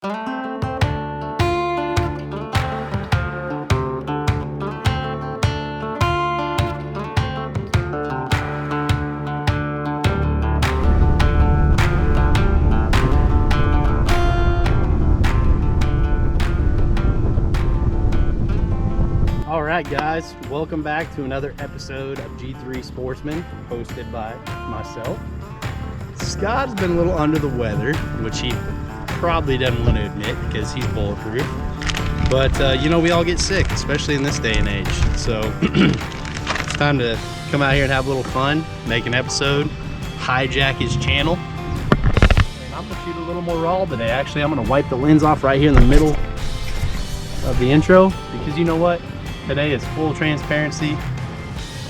Alright guys, welcome back to another episode of G3 Sportsman, hosted by myself. Scott's been a little under the weather, which he probably doesn't want to admit because he's bulletproof. But you know, we all get sick, especially in this day and age. So it's time to come out here and have a little fun, make an episode, hijack his channel. And I'm gonna shoot a little more raw today. Actually, I'm gonna wipe the lens off right here in the middle of the intro, because you know what? Today is full transparency,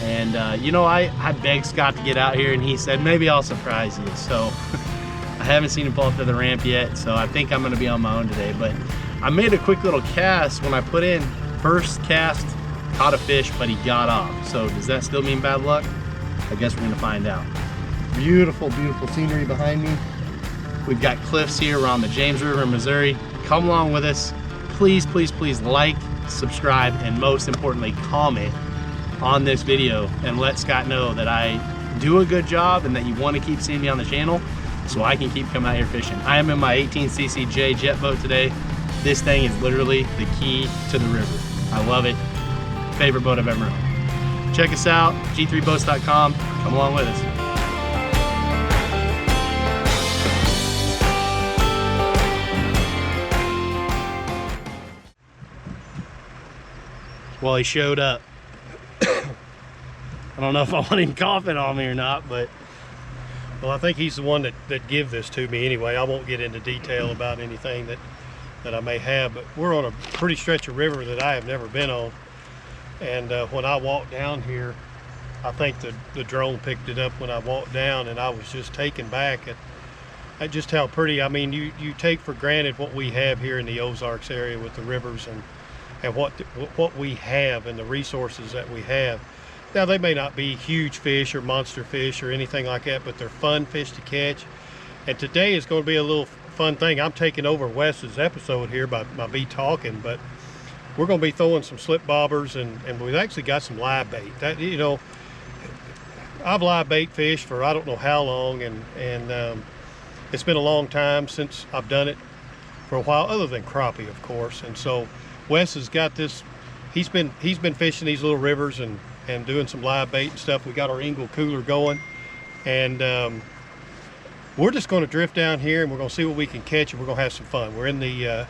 and you know, I begged Scott to get out here and he said maybe I'll surprise you. So I haven't seen him pull up to the ramp yet, so I think I'm going to be on my own today. But I made a quick little cast. When I put in first cast, caught a fish, but he got off. So does that still mean bad luck? I guess we're going to find out. Beautiful, beautiful scenery behind me. We've got cliffs here. We're on the James River in Missouri. Come along with us. Please, please, please like, subscribe, and most importantly, comment on this video and let Scott know that I do a good job and that you want to keep seeing me on the channel so I can keep coming out here fishing. I am in my 18cc J jet boat today. This thing is literally the key to the river. I love it. Favorite boat I've ever owned. Check us out, g3boats.com. Come along with us. Well, he showed up. I don't know if I want him coughing on me or not, but well, I think he's the one that give this to me anyway. I won't get into detail about anything that I may have, but we're on a pretty stretch of river that I have never been on. And when I walked down here, I think the drone picked it up when I walked down, and I was just taken back at just how pretty. I mean, you take for granted what we have here in the Ozarks area with the rivers and what we have and the resources that we have. Now, they may not be huge fish or monster fish or anything like that, but they're fun fish to catch. And today is going to be a little fun thing. I'm taking over Wes's episode here by me talking, but we're going to be throwing some slip bobbers, and we've actually got some live bait. That, you know, I've live bait fished for I don't know how long, and it's been a long time since I've done it for a while, other than crappie, of course. And so Wes has got this. He's been fishing these little rivers and doing some live bait and stuff. We got our Engle cooler going, and we're just going to drift down here and we're going to see what we can catch, and we're going to have some fun. We're in the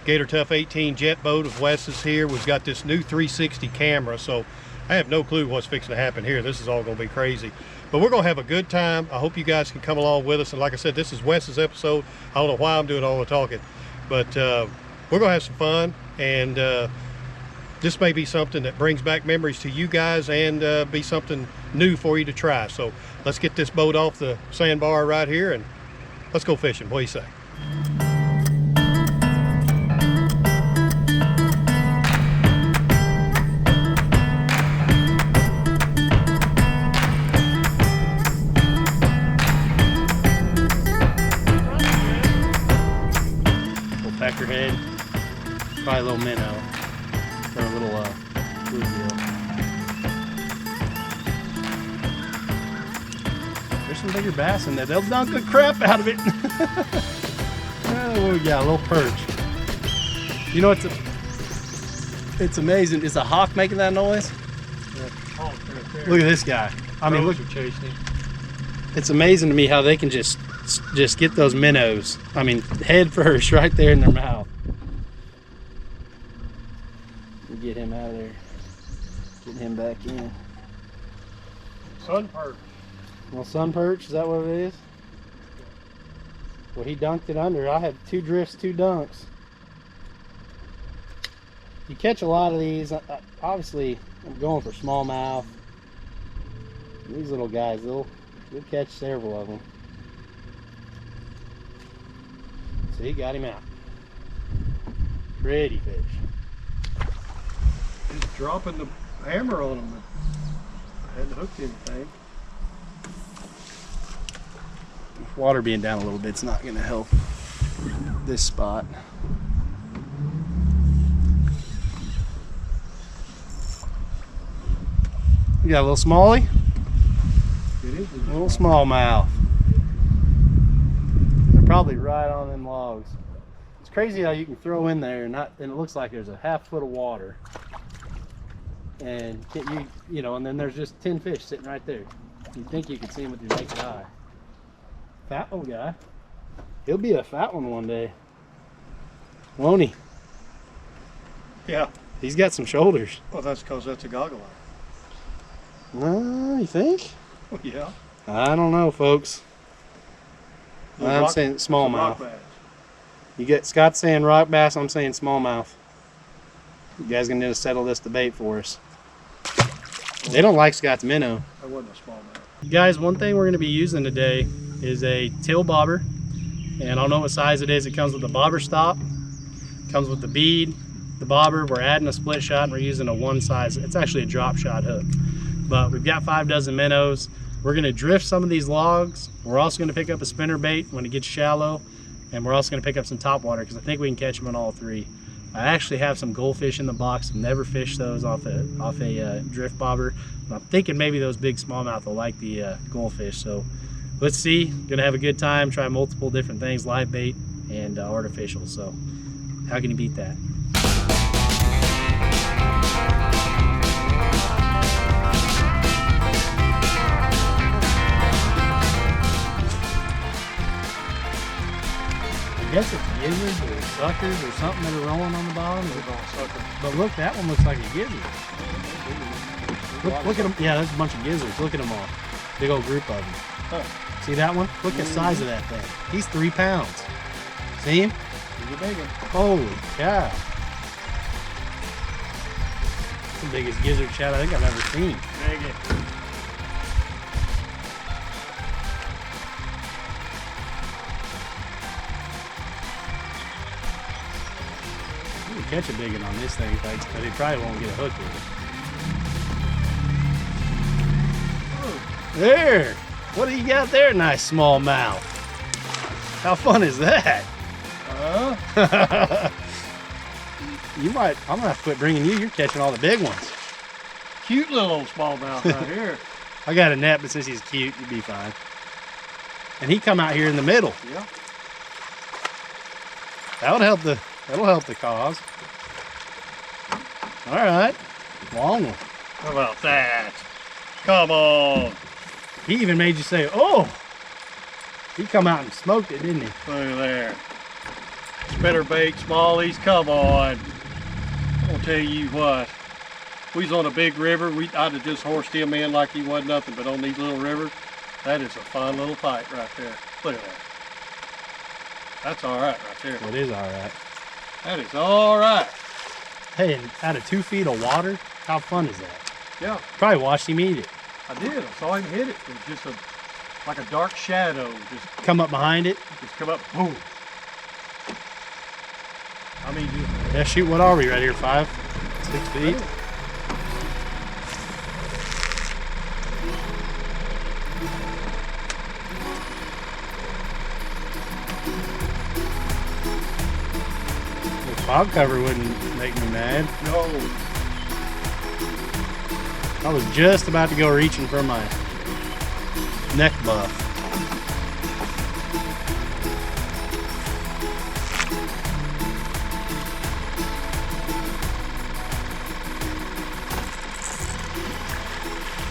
Gator Tough 18 jet boat of Wes's here. We've got this new 360 camera, so I have no clue what's fixing to happen here. This is all going to be crazy, but we're going to have a good time. I hope you guys can come along with us. And like I said, this is Wes's episode. I don't know why I'm doing all the talking, but we're going to have some fun. And this may be something that brings back memories to you guys, and be something new for you to try. So let's get this boat off the sandbar right here and let's go fishing. What do you say? little peckerhead, probably a little minnow. Or a little bluegill. There's some bigger bass in there. They'll dunk the crap out of it. Oh, we got a little perch. You know, it's amazing. Is a hawk making that noise? Yeah. Look at this guy. I mean, look. It's amazing to me how they can just get those minnows. I mean, head first, right there in their mouth. Get him out of there. Getting him back in. Sun perch. Well, sun perch, is that what it is? Well, he dunked it under. I had 2 drifts, 2 dunks. You catch a lot of these. Obviously, I'm going for smallmouth. These little guys, they'll catch several of them. See, got him out. Pretty fish. Just dropping the hammer on them. I hadn't hooked anything. Water being down a little bit's not going to help. this spot. You got a little smallie? It is A little smallmouth. They're probably right on them logs. It's crazy how you can throw in there and it looks like there's a half foot of water. And you know, and then there's just 10 fish sitting right there. You'd think you could see them with your naked eye. Fat little guy. He'll be a fat one day. Won't he? Yeah. He's got some shoulders. Well, that's because that's a goggle eye. No, you think? Oh, yeah. I don't know, folks. I'm saying smallmouth. You get Scott saying rock bass, I'm saying smallmouth. You guys gonna need to settle this debate for us. They don't like Scott's minnow. That wasn't a smallmouth. You guys, one thing we're gonna be using today is a tail bobber. And I don't know what size it is. It comes with the bobber stop, comes with the bead, the bobber. We're adding a split shot and we're using a one size. It's actually a drop shot hook. But we've got 5 dozen minnows. We're gonna drift some of these logs. We're also gonna pick up a spinnerbait when it gets shallow. And we're also gonna pick up some topwater because I think we can catch them on all 3. I actually have some goldfish in the box. I've never fished those off a drift bobber. But I'm thinking maybe those big smallmouth will like the goldfish. So let's see. Gonna have a good time. Try multiple different things, live bait and artificial. So how can you beat that? I guess it's gizzards or suckers or something that are rolling on the bottom. But look, that one looks like a gizzard. Look at them. Yeah, there's a bunch of gizzards. Look at them all. Big old group of them. Huh. See that one? Look at the size of that thing. He's 3 pounds. See him? He's a big one. Holy cow. That's the biggest gizzard shad I think I've ever seen. Dang it. You can catch a big one on this thing, folks, but he probably won't get a hook with it. There! What do you got there, nice small mouth? How fun is that? I'm gonna have to quit bringing you. You're catching all the big ones. Cute little old smallmouth right here. I got a net, but since he's cute, you'd be fine. And he come out here in the middle. Yeah. That'll help the cause. All right, long one. How about that? Come on. He even made you say, "Oh!" He come out and smoked it, didn't he? Look at there. Spinnerbait, smallies, come on. I'll tell you what. We was on a big river. I'd have just horsed him in like he wasn't nothing, but on these little rivers, that is a fun little fight right there. Look at that. That's all right there. It is all right. That is all right. Hey, and out of 2 feet of water, how fun is that? Yeah, Probably watched him eat it. I did. I saw him hit it. It was just like a dark shadow. Just Come up behind it. come up, boom. I mean, Yeah, shoot, what are we right here, 5, 6 feet? The fog cover wouldn't make me mad. no. I was just about to go reaching for my neck buff.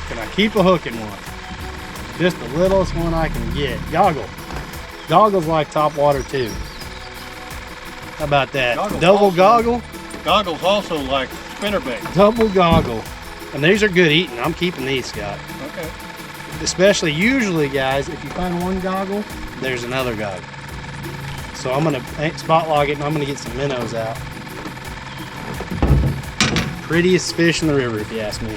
Can I keep a hook in one? Just the littlest one I can get. Goggle. Goggles like topwater too. How about that? Goggles Double also- goggle, Goggles also like spinnerbait. double goggle. And these are good eating. I'm keeping these, Scott. Okay. Especially, usually, guys, if you find one goggle, there's another goggle. So I'm gonna spot log it and I'm gonna get some minnows out. Prettiest fish in the river, if you ask me.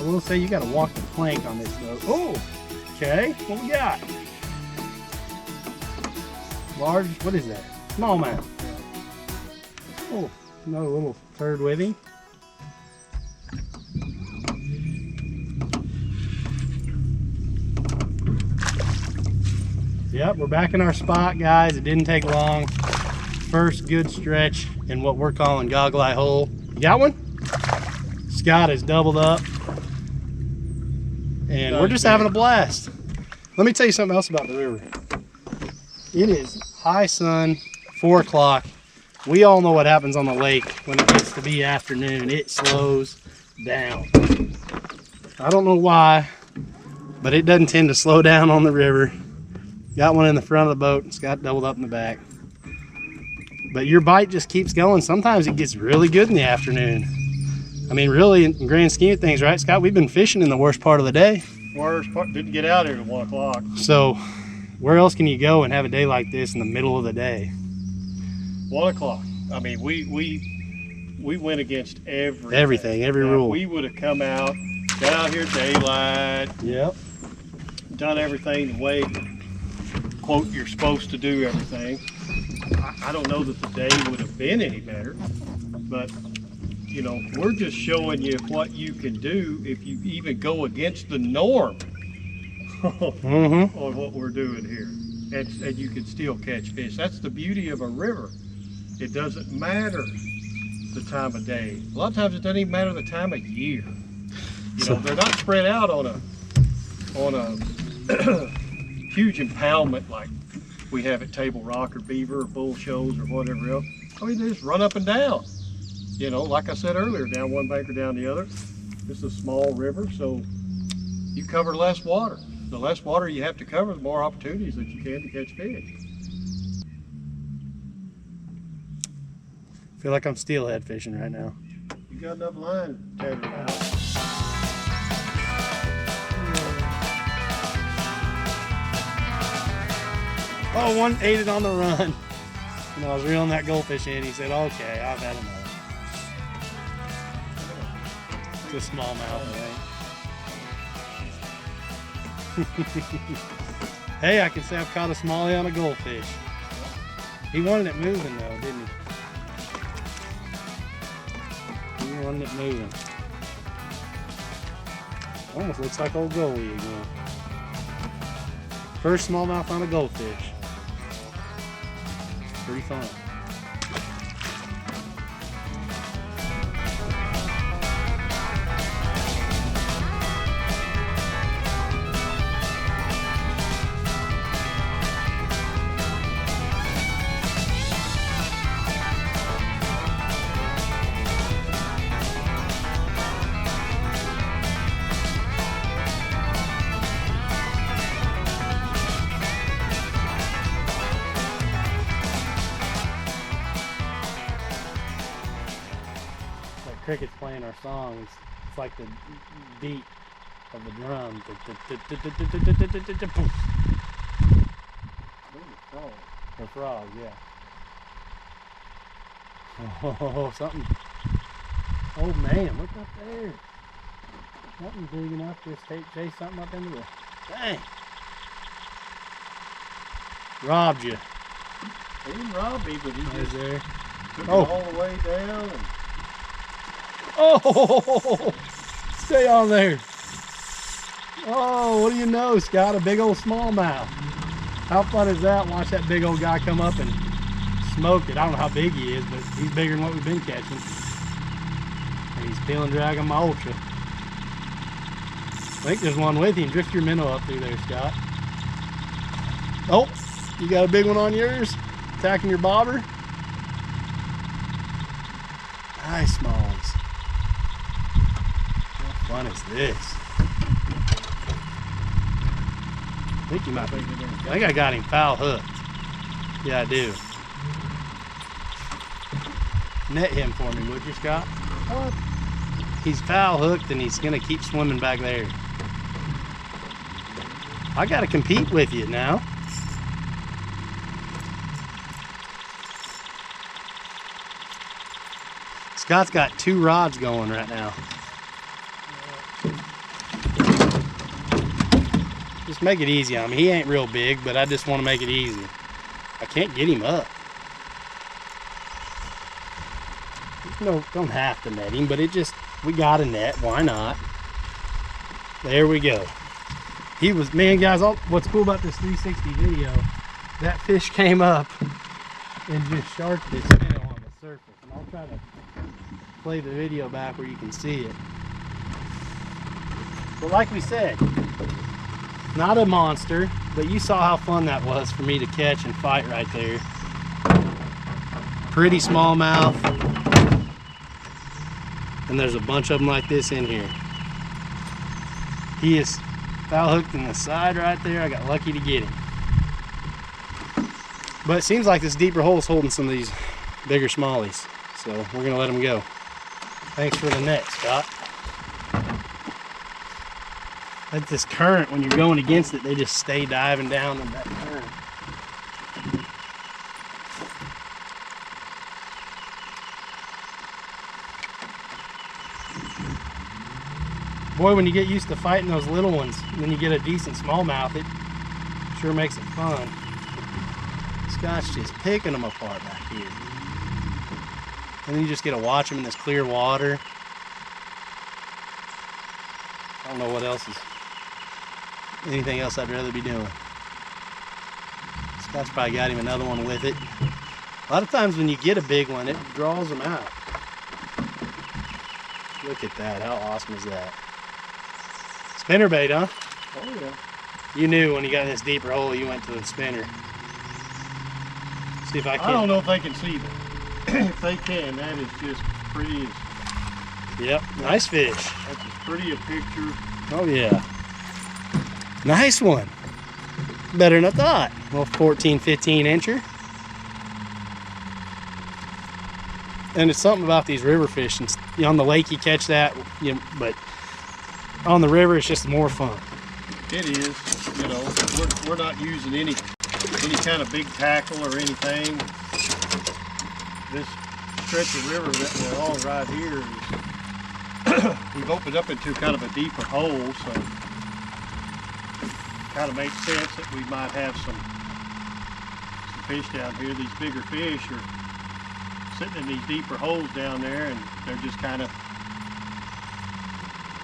will say you got to walk the plank on this boat. Oh, okay. What we got? Large, what is that? Smallmouth. Oh, another little third with him. Yep, we're back in our spot, guys. It didn't take long. First good stretch in what we're calling goggle eye hole. You got one? Scott is doubled up. And we're just having a blast. Let me tell you something else about the river. It is high sun, 4 o'clock. We all know what happens on the lake when it gets to be afternoon. It slows down. I don't know why, but it doesn't tend to slow down on the river. Got one in the front of the boat. It's got doubled up in the back. But your bite just keeps going. Sometimes it gets really good in the afternoon. I mean, really, in the grand scheme of things, right, Scott? We've been fishing in the worst part of the day. Worst part, didn't get out here at 1 o'clock. So where else can you go and have a day like this in the middle of the day? 1 o'clock. I mean, we went against everything. Everything, every rule. We would have come out, got out here daylight. Yep. Done everything the way, quote, you're supposed to do everything. I don't know that the day would have been any better, but you know, we're just showing you what you can do if you even go against the norm on what we're doing here. And you can still catch fish. That's the beauty of a river. It doesn't matter the time of day. A lot of times it doesn't even matter the time of year. You know, they're not spread out on a huge impoundment like we have at Table Rock or Beaver or Bull Shows or whatever else. I mean, they just run up and down. You know, like I said earlier, down one bank or down the other. This is a small river, so you cover less water. The less water you have to cover, the more opportunities that you can to catch fish. I feel like I'm steelhead fishing right now. You got enough line tethered out. Oh, one ate it on the run. And I was reeling that goldfish in. He said, okay, I've had enough. It's a smallmouth, right? Hey, I can say I've caught a smallie on a goldfish. He wanted it moving though, didn't he? He wanted it moving. Almost looks like old goalie again. First smallmouth on a goldfish. Pretty fun. Cricket's playing our songs. It's like the beat of the drum. Or frogs, yeah. Oh, something. Oh man, look up there. Something big enough to just chase something up into the. Dang. Robbed you. He didn't rob me, but he just there. took it all the way down. And oh, stay on there. Oh, what do you know, Scott? A big old smallmouth. How fun is that? Watch that big old guy come up and smoke it. I don't know how big he is, but he's bigger than what we've been catching. And he's peeling dragging my ultra. I think there's one with him. Drift your minnow up through there, Scott. Oh, you got a big one on yours? Attacking your bobber? Nice smalls. How fun is this? I think you might be. I think I got him foul hooked. Yeah, I do. Net him for me, would you, Scott? What? He's foul hooked and he's gonna keep swimming back there. I gotta compete with you now. Scott's got 2 rods going right now. Just make it easy on me. He ain't real big, but I just want to make it easy. I can't get him up. No, don't have to net him, but we got a net. Why not? There we go. He was, man, guys, what's cool about this 360 video, that fish came up and just sharked his tail on the surface. And I'll try to play the video back where you can see it. But like we said, not a monster, but you saw how fun that was for me to catch and fight right there. Pretty smallmouth. And there's a bunch of them like this in here. He is foul hooked in the side right there. I got lucky to get him. But it seems like this deeper hole is holding some of these bigger smallies. So we're gonna let them go. Thanks for the net, Scott. That's this current, when you're going against it, they just stay diving down in that current. Boy, when you get used to fighting those little ones, and then you get a decent smallmouth, it sure makes it fun. Scott's just picking them apart back here. And then you just get to watch them in this clear water. I don't know what else is, anything else I'd rather be doing. Scott's probably got him another one with it. A lot of times when you get a big one, it draws them out. Look at that, how awesome is that? Spinnerbait, huh? Oh yeah. You knew when you got in this deeper hole, you went to the spinner. See if I can. I don't know if they can see that. If they can, that is just pretty as... Yep, nice fish. That's as pretty a picture. Oh yeah. Nice one. Better than I thought. Well, 14, 15 incher. And it's something about these river fish. And on the lake you catch that, but on the river it's just more fun. It is. You know, we're not using any kind of big tackle or anything. This stretch of river that we're on right here is we've opened up into kind of a deeper hole, so kind of makes sense that we might have some fish down here. These bigger fish are sitting in these deeper holes down there, and they're just kind of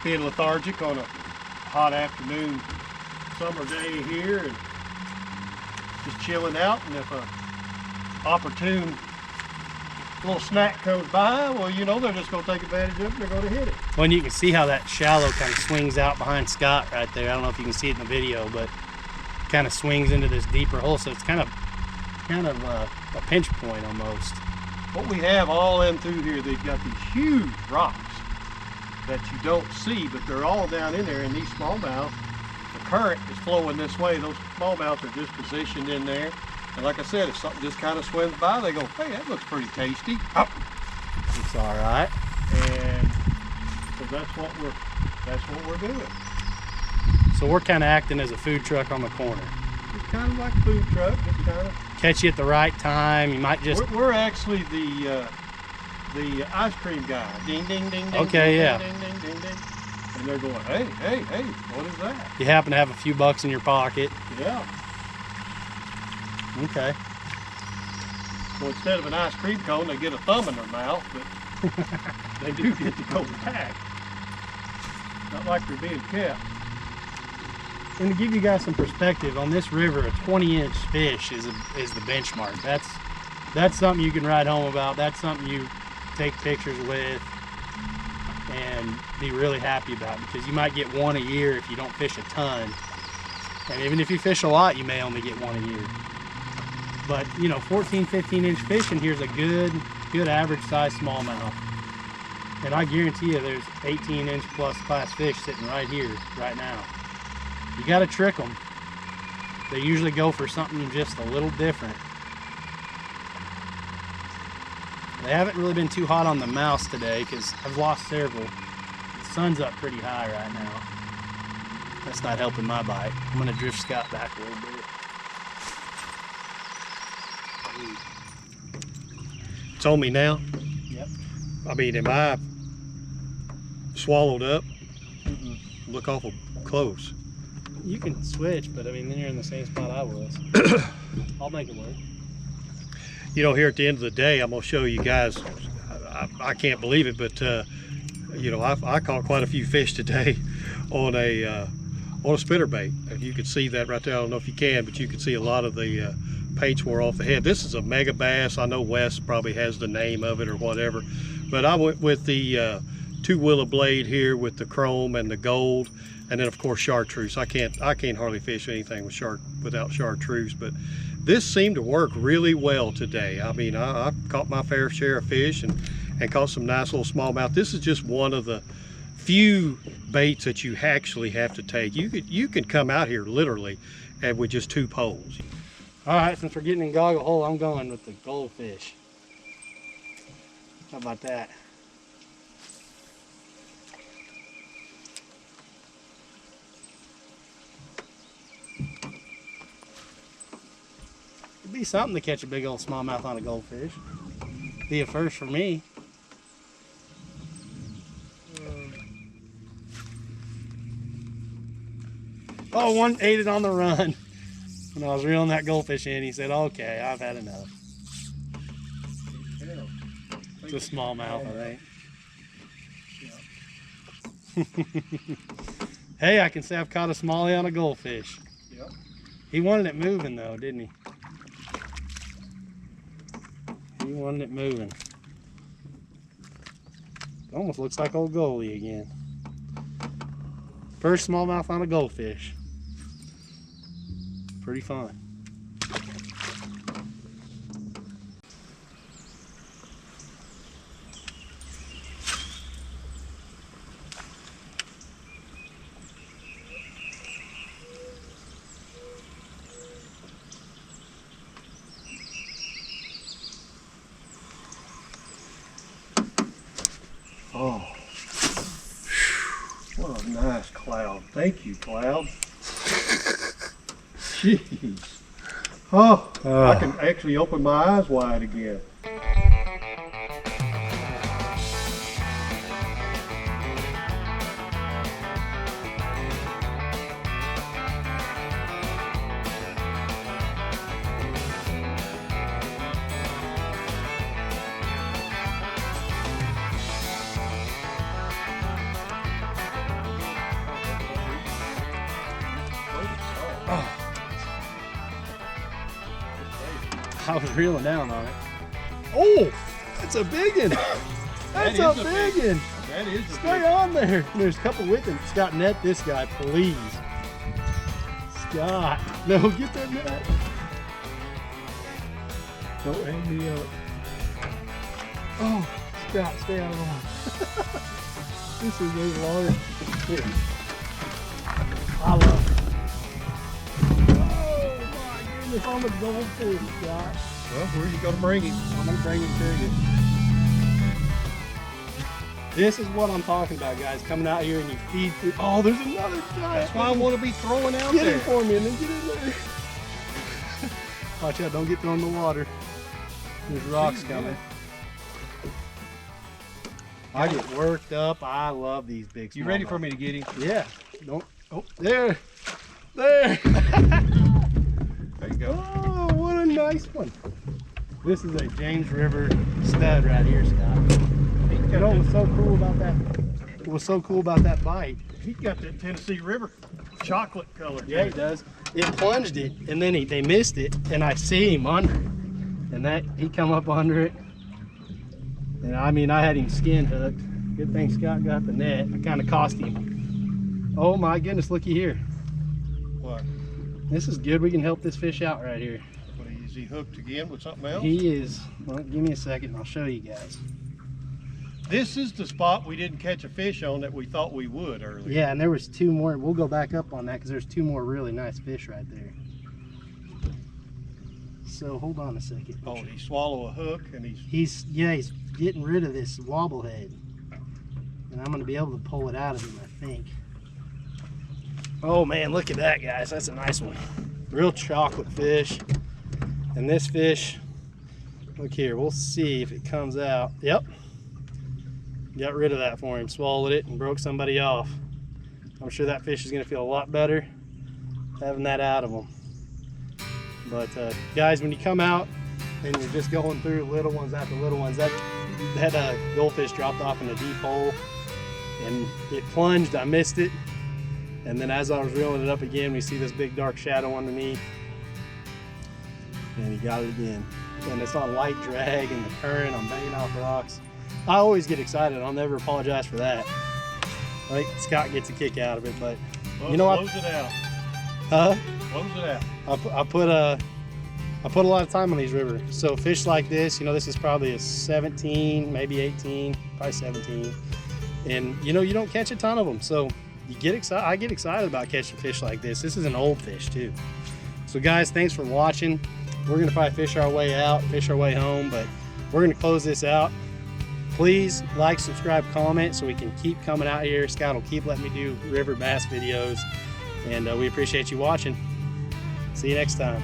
being lethargic on a hot afternoon summer day here and just chilling out. And if a opportune little snack comes by, well, you know, they're just going to take advantage of it and they're going to hit it. Well, and you can see how that shallow kind of swings out behind Scott right there. I don't know if you can see it in the video, but it kind of swings into this deeper hole, so it's kind of a pinch point almost. What we have all in through here, they've got these huge rocks that you don't see, but they're all down in there. And these smallmouth, the current is flowing this way. Those smallmouth are just positioned in there. And like I said, if something just kind of swims by, they go, hey, that looks pretty tasty. Oh. It's all right. And so that's what we're doing. So we're kind of acting as a food truck on the corner. It's kind of like a food truck, just kind of. Catch you at the right time. You might just. We're actually the ice cream guy. Ding, ding, ding, ding. Okay, ding, yeah. Ding, ding, ding, ding. And they're going, hey, hey, hey, what is that? You happen to have a few bucks in your pocket. Yeah. Okay. So instead of an ice cream cone, they get a thumb in their mouth, but they do get to go back. Not like they're being kept. And to give you guys some perspective, on this river, a 20-inch fish is the benchmark. That's something you can write home about. That's something you take pictures with and be really happy about, because you might get one a year if you don't fish a ton. And even if you fish a lot, you may only get one a year. But, you know, 14, 15-inch fish in here is a good average size smallmouth. And I guarantee you there's 18-inch plus class fish sitting right here, right now. You got to trick them. They usually go for something just a little different. They haven't really been too hot on the mouse today because I've lost several. The sun's up pretty high right now. That's not helping my bite. I'm going to drift Scott back a little bit. It's on me now? Yep. I mean, am I swallowed up? Look awful close. You can switch, but I mean, then you're in the same spot I was. I'll make it work. You know, here at the end of the day, I'm gonna show you guys. I can't believe it, but you know, I caught quite a few fish today on a spinnerbait. You can see that right there. I don't know if you can, but you can see a lot of the paints wore off the head. This is a mega bass. I know Wes probably has the name of it or whatever, but I went with the 2 willow blade here with the chrome and the gold, and then of course chartreuse. I can't hardly fish anything without chartreuse, but this seemed to work really well today. I mean, I caught my fair share of fish and caught some nice little smallmouth. This is just one of the few baits that you actually have to take. You can come out here literally and with just 2 poles. All right, since we're getting in goggle hole, I'm going with the goldfish. How about that? It'd be something to catch a big old smallmouth on a goldfish. Be a first for me. Oh, one ate it on the run. When I was reeling that goldfish in, he said, okay, I've had enough. It's a smallmouth, I think. Hey, I can say I've caught a smallie on a goldfish. Yep. He wanted it moving though, didn't he? He wanted it moving. Almost looks like old goalie again. First smallmouth on a goldfish. Pretty fun. Oh, what a nice cloud. Thank you, cloud. Jeez. Oh, I can actually open my eyes wide again. I was reeling down on it. Oh, that's a big one. That's a big one. That is a Stay on there. There's a couple with him. Scott, net this guy, please. Scott, no, get that net. Don't hang me up. Oh, Scott, stay out of the water. This is a large fish. I love it. If I'm a goldfish, Scott. Well, where are you going to bring him? I'm going to bring him to you. This is what I'm talking about, guys. Coming out here and you feed through. Oh, there's another guy. That's why I want to be throwing out there. there. Get him for me and then get in there. Watch out, don't get thrown in the water. There's rocks coming. I get worked up. I love these big smallmouth. You ready for me to get him? Yeah. Don't. Oh, there. There. There you go. Oh, what a nice one. This is a James River stud right here, Scott. You know what's so cool about that? What's so cool about that bite? He's got that Tennessee River chocolate color. Yeah, he does. It plunged it, and then they missed it, and I see him under it. And that he come up under it. And I mean, I had him skin hooked. Good thing Scott got the net. I kind of cost him. Oh my goodness, looky here. What? This is good. We can help this fish out right here. What, is he hooked again with something else? He is. Well, give me a second and I'll show you guys. This is the spot we didn't catch a fish on that we thought we would earlier. Yeah, and there was 2 more. We'll go back up on that because there's 2 more really nice fish right there. So hold on a second. Oh, did he swallow a hook and he's getting rid of this wobble head. And I'm going to be able to pull it out of him, I think. Oh man, look at that, guys. That's a nice one. Real chocolate fish. And this fish, look here, we'll see if it comes out. Yep. Got rid of that for him. Swallowed it and broke somebody off. I'm sure that fish is going to feel a lot better having that out of them. But guys, when you come out and you're just going through little ones after little ones, that goldfish dropped off in a deep hole and it plunged. I missed it, and then as I was reeling it up again, we see this big dark shadow underneath, and he got it again. And it's on light drag and the current. I'm banging off rocks. I always get excited. I'll never apologize for that. I think Scott gets a kick out of it, but well, you know what? Close it out. Huh? Close it out. I put a lot of time on these rivers. So fish like this, you know, this is probably a 17, maybe 18, probably 17. And you know, you don't catch a ton of them. So you get excited. I get excited about catching fish like this. This is an old fish too. So guys, thanks for watching. We're gonna probably fish our way out, fish our way home, but we're gonna close this out. Please like, subscribe, comment so we can keep coming out here. Scott will keep letting me do river bass videos, and we appreciate you watching. See you next time.